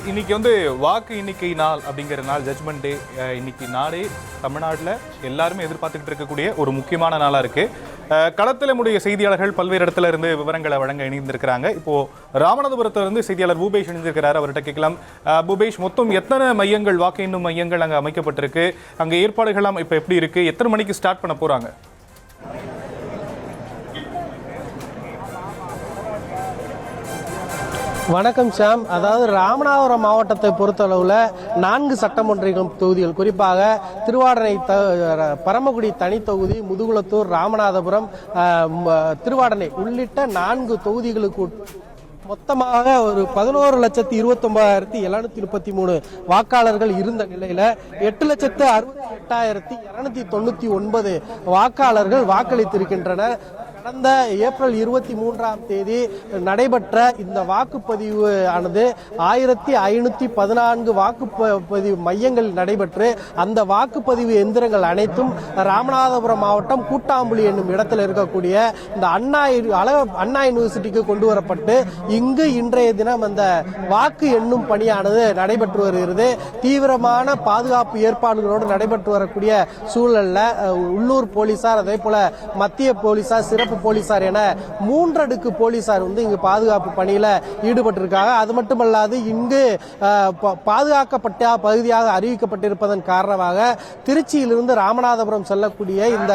இன்னைக்கு வாக்கு எண்ணிக்கை நாள் அப்படிங்கிற நாள், ஜட்ஜ்மெண்ட் டே. இன்னைக்கு நாளே தமிழ்நாட்டில் எல்லாருமே எதிர்பார்த்துக்கிட்டு இருக்கக்கூடிய ஒரு முக்கியமான நாளாக இருக்கு. களத்தில் நம்முடைய செய்தியாளர்கள் பல்வேறு இடத்துல இருந்து விவரங்களை வழங்க இணைந்திருக்கிறாங்க. இப்போ ராமநாதபுரத்துல இருந்து செய்தியாளர் பூபேஷ் இணைந்திருக்கிறார். அவர்கிட்ட கேட்கலாம். பூபேஷ், மொத்தம் எத்தனை மையங்கள், வாக்கு எண்ணும் மையங்கள் அங்கே அமைக்கப்பட்டிருக்கு? அங்கே ஏற்பாடுகள்லாம் இப்போ எப்படி இருக்கு? எத்தனை மணிக்கு ஸ்டார்ட் பண்ண போறாங்க? வணக்கம் ஷாம். அதாவது ராமநாதபுரம் மாவட்டத்தை பொறுத்தளவில் 4 சட்டமன்ற தொகுதிகள், குறிப்பாக திருவாடனை, பரமக்குடி தனி தொகுதி, முதுகுளத்தூர், ராமநாதபுரம், திருவாடனை உள்ளிட்ட 4 தொகுதிகளுக்கு மொத்தமாக ஒரு 11,29,733 வாக்காளர்கள் இருந்த நிலையில 8,68,299 வாக்காளர்கள் வாக்களித்திருக்கின்றனர். கடந்த ஏப்ரல் 23ஆம் தேதி நடைபெற்ற இந்த வாக்குப்பதிவு ஆனது 1514 வாக்குப்பதிவு மையங்கள் நடைபெற்று அந்த வாக்குப்பதிவு எந்திரங்கள் அனைத்தும் ராமநாதபுரம் மாவட்டம் கூட்டாம்புலி என்னும் இடத்தில் இருக்கக்கூடிய இந்த அண்ணா யூனிவர்சிட்டிக்கு கொண்டு வரப்பட்டு இங்கு இன்றைய தினம் அந்த வாக்கு எண்ணும் பணியானது நடைபெற்று வருகிறது. தீவிரமான பாதுகாப்பு ஏற்பாடுகளோடு நடைபெற்று வரக்கூடிய சூழல்ல உள்ளூர் போலீசார், அதே போல மத்திய போலீசார், சிறப்பு போலீசார் என 3 அடுக்கு போலீசார் இங்கு பாதுகாப்பு பணியில ஈடுபட்டிருக்காங்க. அது மட்டுமல்லாது இங்கு பாதுகாக்கப்பட்ட பகுதியாக அறிவிக்கப்பட்டிருப்பதன் காரணமாக திருச்சியிலிருந்து ராமநாதபுரம் செல்லக்கூடிய இந்த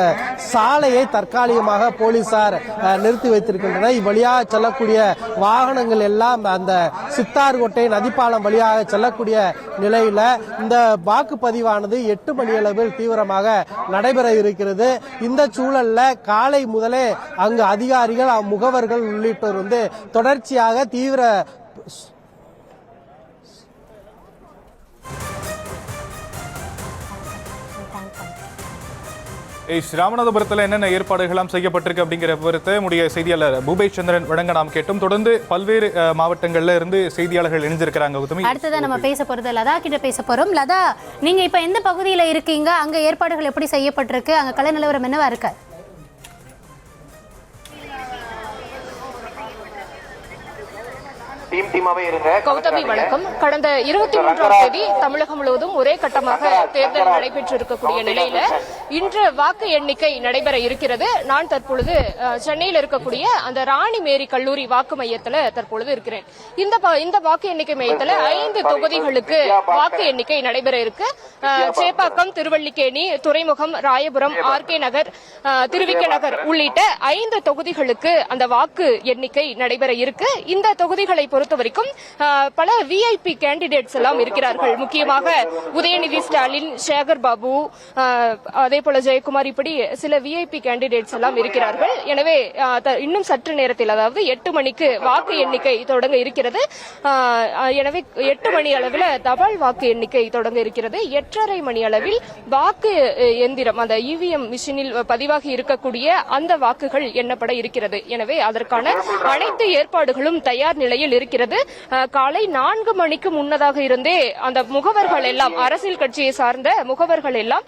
சாலையை தற்காலிகமாக போலீசார் நிறுத்தி வைத்திருக்கின்றனர். இவ்வழியாக செல்லக்கூடிய வாகனங்கள் எல்லாம் அந்த சித்தார்கோட்டை நதிப்பாலம் வழியாக செல்லக்கூடிய நிலையில இந்த வாக்குப்பதிவானது 8 மணி அளவில் தீவிரமாக நடைபெற இருக்கிறது. இந்த சூழல்ல காலை முதலே அங்கு அதிகாரிகள், முகவர்கள் உள்ளிட்டோர் தொடர்ச்சியாக தீவிர ராமநாதபுரத்தில் என்னென்ன ஏற்பாடுகள் செய்யப்பட்டிருக்கு அப்படிங்கிற விவரத்தை நம்முடைய செய்தியாளர் பூபேஷ் சந்திரன் வழங்க நாம் கேட்டோம். தொடர்ந்து பல்வேறு மாவட்டங்கள்ல இருந்து செய்தியாளர்கள் இணைஞ்சிருக்கிறாங்க. அடுத்ததான் நம்ம பேச போறது லதா கிட்ட பேச போறோம். லதா, நீங்க இப்ப எந்த பகுதியில இருக்கீங்க? அங்க ஏற்பாடுகள் எப்படி செய்யப்பட்டிருக்கு? அங்க கள நிலவரம் என்னவா இருக்கு? கௌதமி, வணக்கம். கடந்த 23ஆம் தேதி தமிழகம் முழுவதும் ஒரே கட்டமாக தேர்தல் நடைபெற்றிருக்கக்கூடிய நிலையில இன்று வாக்கு எண்ணிக்கை நடைபெற இருக்கிறது. நான் தற்பொழுது சென்னையில் இருக்கக்கூடிய அந்த ராணி மேரி கல்லூரி வாக்கு மையத்தில் தற்பொழுது இருக்கிறேன். இந்த வாக்கு எண்ணிக்கை மையத்தில் 5 தொகுதிகளுக்கு வாக்கு எண்ணிக்கை நடைபெற இருக்கு. சேப்பாக்கம், திருவல்லிக்கேணி, துறைமுகம், ராயபுரம், ஆர்கே நகர், திருவிக்க நகர் உள்ளிட்ட 5 தொகுதிகளுக்கு அந்த வாக்கு எண்ணிக்கை நடைபெற இருக்கு. இந்த தொகுதிகளை பொறுத்தவரைக்கும் பல விஐபி கேண்டிடேட்ஸ் எல்லாம் இருக்கிறார்கள். முக்கியமாக உதயநிதி ஸ்டாலின், சேகர் பாபு, அதே போல ஜெயக்குமார், இப்படி சில விஐபி கேண்டிடேட்ஸ் எல்லாம் இருக்கிறார்கள். எனவே இன்னும் சற்று நேரத்தில், அதாவது 8 மணிக்கு வாக்கு எண்ணிக்கை தொடங்க இருக்கிறது. எனவே 8 மணி அளவில் தபால் வாக்கு எண்ணிக்கை தொடங்க இருக்கிறது. 8:30 மணி அளவில் வாக்கு எந்திரம், அந்த இவிஎம் மிஷினில் பதிவாகி இருக்கக்கூடிய அந்த வாக்குகள் எண்ணப்பட இருக்கிறது. எனவே அதற்கான அனைத்து ஏற்பாடுகளும் தயார் நிலையில் இருக்கிறது. காலை 4 மணிக்கு முன்னதாக இருந்தே அந்த முகவர்கள் எல்லாம், அரசியல் கட்சியை சார்ந்த முகவர்கள் எல்லாம்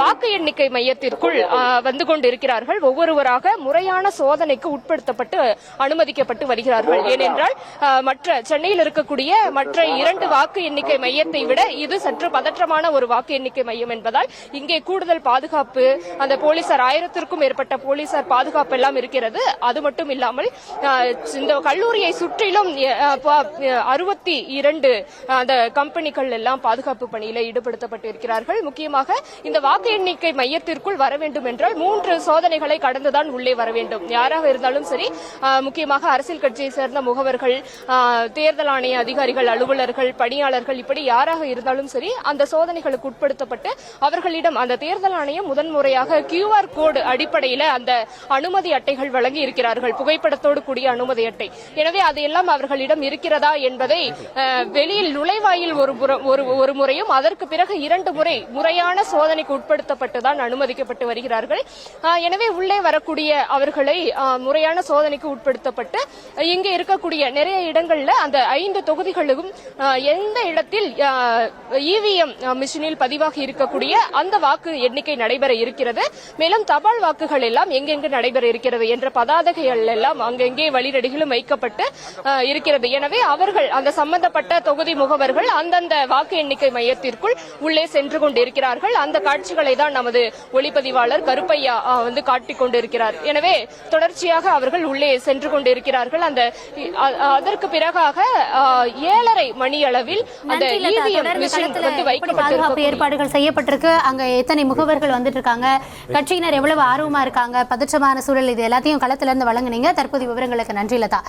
வாக்கு எண்ணிக்கை மையத்திற்குள் வந்து கொண்டிருக்கிறார்கள். ஒவ்வொருவராக முறையான சோதனைக்கு உட்படுத்தப்பட்டு அனுமதிக்கப்பட்டு வருகிறார்கள். ஏனென்றால் சென்னையில் இருக்கக்கூடிய மற்ற 2 வாக்கு எண்ணிக்கை மையத்தை விட இது சற்று பதற்றமான ஒரு வாக்கு எண்ணிக்கை மையம் என்பதால் இங்கே கூடுதல் பாதுகாப்பு, அந்த போலீசார் 1000க்கும் மேற்பட்ட போலீசார் பாதுகாப்பு எல்லாம் இருக்கிறது. அது மட்டும் இல்லாமல் இந்த கல்லூரியை சுற்றிலும் 62 அந்த கம்பெனிகள் எல்லாம் பாதுகாப்பு பணியில ஈடுபடுத்தப்பட்டு இருக்கிறார்கள். முக்கியமாக இந்த வாக்கு எண்ணிக்கை மையத்திற்குள் வர வேண்டும் என்றால் 3 சோதனைகளை கடந்துதான் உள்ளே வர வேண்டும். யாராக இருந்தாலும் சரி, முக்கியமாக அரசியல் கட்சியை சேர்ந்த முகவர்கள், தேர்தல் ஆணைய அதிகாரிகள், அலுவலர்கள், பணியாளர்கள், இப்படி யாராக இருந்தாலும் சரி அந்த சோதனைகளுக்கு உட்படுத்தப்பட்டு அவர்களிடம் அந்த தேர்தல் ஆணையம் முதன்முறையாக QR கோடு அடிப்படையில் அந்த அனுமதி அட்டைகள் வழங்கி இருக்கிறார்கள், புகைப்படத்தோடு கூடிய அனுமதி அட்டை. எனவே அதையெல்லாம் அவர்களிடம் இருக்கிறதா என்பதை வெளியில் நுழைவாயில் ஒரு முறையும், அதற்கு பிறகு 2 முறை முறையான சோதனைக்கு உட்படுத்தப்பட்டுதான் அனுமதிக்கப்பட்டு வருகிறார்கள். எனவே உள்ளே வரக்கூடிய அவர்களை முறையான சோதனைக்கு உட்படுத்தப்பட்டு இங்கே இருக்கக்கூடிய நிறைய இடங்கள்ல அந்த 5 தொகுதிகளுக்கும் எந்த இடத்தில் இவிஎம் மிஷினில் பதிவாகி இருக்கக்கூடிய அந்த வாக்கு எண்ணிக்கை நடைபெற இருக்கிறது. மேலும் தபால் வாக்குகள் எல்லாம் எங்கெங்கு நடைபெற இருக்கிறது என்ற பதாதைகள் எல்லாம் அங்கெங்கே வழிநெடுகிலும் வைக்கப்பட்டு இருக்கிறது. இருக்கிறது. எனவே அவர்கள் அந்த சம்பந்தப்பட்ட தொகுதி முகவர்கள் அந்தந்த வாக்கு எண்ணிக்கை மையத்திற்குள் உள்ளே சென்று கொண்டிருக்கிறார்கள். அந்த காட்சிகளை தான் நமது ஒளிப்பதிவாளர் கருப்பையா காட்டிக் கொண்டிருக்கிறார். எனவே தொடர்ச்சியாக அவர்கள் உள்ளே சென்று கொண்டிருக்கிறார்கள். அதற்கு பிறகாக 7:30 மணி அளவில் அந்த EVM மிஷின் வைக்கப்பட்டிருக்கிறது. ஏற்பாடுகள் செய்யப்பட்டிருக்கு. அங்க எத்தனை முகவர்கள் வந்துட்டு இருக்காங்க, கட்சியினர் எவ்வளவு ஆர்வமா இருக்காங்க, பதற்றமான சூழல், இது எல்லாத்தையும் களத்துல இருந்து வழங்குனீங்க. தற்போது விவரங்களுக்கு நன்றி லதா.